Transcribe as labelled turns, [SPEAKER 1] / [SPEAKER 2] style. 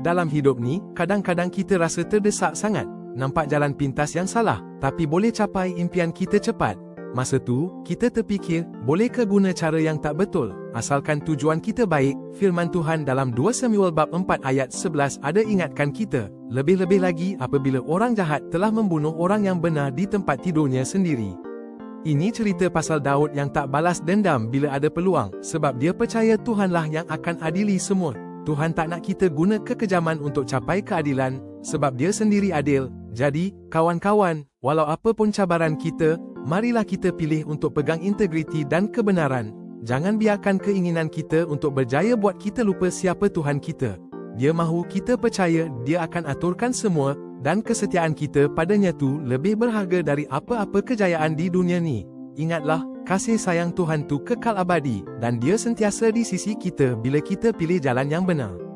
[SPEAKER 1] Dalam hidup ni, kadang-kadang kita rasa terdesak sangat, nampak jalan pintas yang salah, tapi boleh capai impian kita cepat. Masa tu, kita terfikir, boleh ke guna cara yang tak betul, asalkan tujuan kita baik. Firman Tuhan dalam 2 Samuel bab 4 ayat 11 ada ingatkan kita, lebih-lebih lagi apabila orang jahat telah membunuh orang yang benar di tempat tidurnya sendiri. Ini cerita pasal Daud yang tak balas dendam bila ada peluang, sebab dia percaya Tuhanlah yang akan adili semua. Tuhan tak nak kita guna kekejaman untuk capai keadilan, sebab dia sendiri adil. Jadi, kawan-kawan, walau apa pun cabaran kita, marilah kita pilih untuk pegang integriti dan kebenaran. Jangan biarkan keinginan kita untuk berjaya buat kita lupa siapa Tuhan kita. Dia mahu kita percaya Dia akan aturkan semua, dan kesetiaan kita padanya tu lebih berharga dari apa-apa kejayaan di dunia ni. Ingatlah, kasih sayang Tuhan tu kekal abadi, dan Dia sentiasa di sisi kita bila kita pilih jalan yang benar.